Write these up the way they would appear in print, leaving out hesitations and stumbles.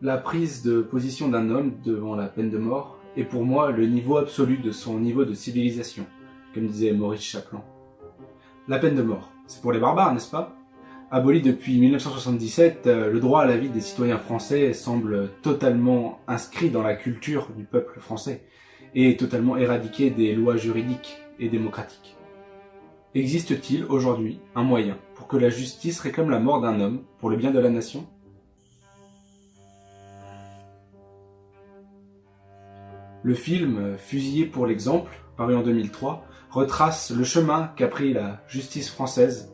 La prise de position d'un homme devant la peine de mort est pour moi le niveau absolu de son niveau de civilisation, comme disait Maurice Chapelan. La peine de mort, c'est pour les barbares, n'est-ce pas? Aboli depuis 1977, le droit à la vie des citoyens français semble totalement inscrit dans la culture du peuple français et totalement éradiqué des lois juridiques et démocratiques. Existe-t-il aujourd'hui un moyen pour que la justice réclame la mort d'un homme pour le bien de la nation? Le film « Fusillé pour l'exemple », paru en 2003, retrace le chemin qu'a pris la justice française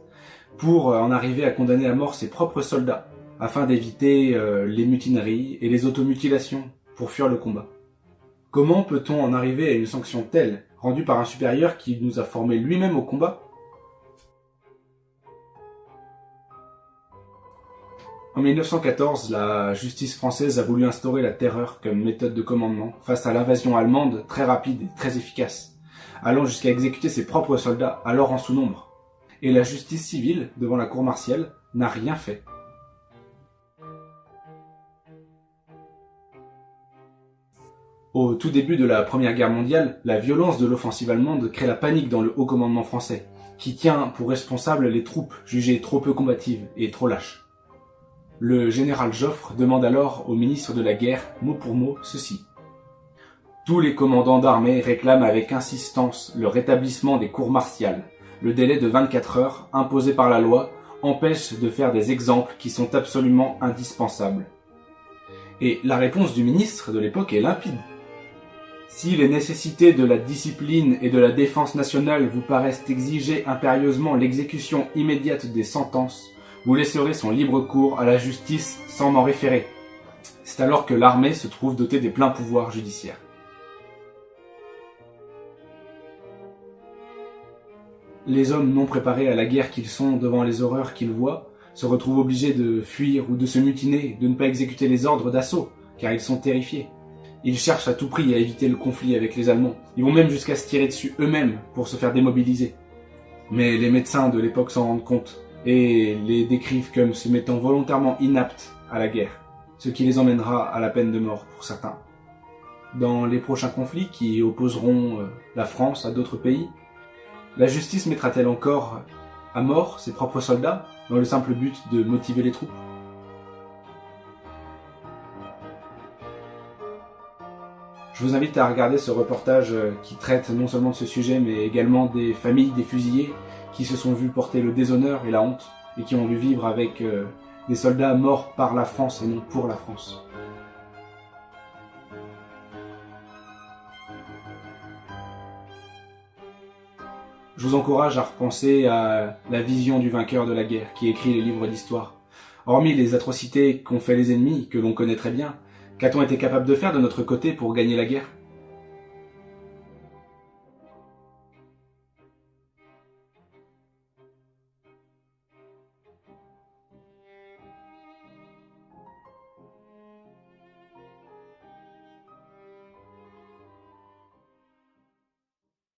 pour en arriver à condamner à mort ses propres soldats, afin d'éviter les mutineries et les automutilations pour fuir le combat. Comment peut-on en arriver à une sanction telle, rendue par un supérieur qui nous a formés lui-même au combat? En 1914, la justice française a voulu instaurer la terreur comme méthode de commandement face à l'invasion allemande très rapide et très efficace, allant jusqu'à exécuter ses propres soldats alors en sous-nombre. Et la justice civile, devant la cour martiale, n'a rien fait. Au tout début de la Première Guerre mondiale, la violence de l'offensive allemande crée la panique dans le haut commandement français, qui tient pour responsable les troupes jugées trop peu combatives et trop lâches. Le général Joffre demande alors au ministre de la Guerre, mot pour mot, ceci. Tous les commandants d'armée réclament avec insistance le rétablissement des cours martiales. Le délai de 24 heures, imposé par la loi, empêche de faire des exemples qui sont absolument indispensables. Et la réponse du ministre de l'époque est limpide. Si les nécessités de la discipline et de la défense nationale vous paraissent exiger impérieusement l'exécution immédiate des sentences, vous laisserez son libre cours à la justice sans m'en référer. C'est alors que l'armée se trouve dotée des pleins pouvoirs judiciaires. Les hommes non préparés à la guerre qu'ils sont devant les horreurs qu'ils voient se retrouvent obligés de fuir ou de se mutiner, de ne pas exécuter les ordres d'assaut, car ils sont terrifiés. Ils cherchent à tout prix à éviter le conflit avec les Allemands. Ils vont même jusqu'à se tirer dessus eux-mêmes pour se faire démobiliser. Mais les médecins de l'époque s'en rendent compte et les décrivent comme se mettant volontairement inaptes à la guerre, ce qui les emmènera à la peine de mort pour certains. Dans les prochains conflits qui opposeront la France à d'autres pays, la justice mettra-t-elle encore à mort ses propres soldats dans le simple but de motiver les troupes? Je vous invite à regarder ce reportage qui traite non seulement de ce sujet, mais également des familles des fusillés qui se sont vus porter le déshonneur et la honte, et qui ont dû vivre avec des soldats morts par la France et non pour la France. Je vous encourage à repenser à la vision du vainqueur de la guerre qui écrit les livres d'histoire. Hormis les atrocités qu'ont fait les ennemis, que l'on connaît très bien, qu'a-t-on été capable de faire de notre côté pour gagner la guerre?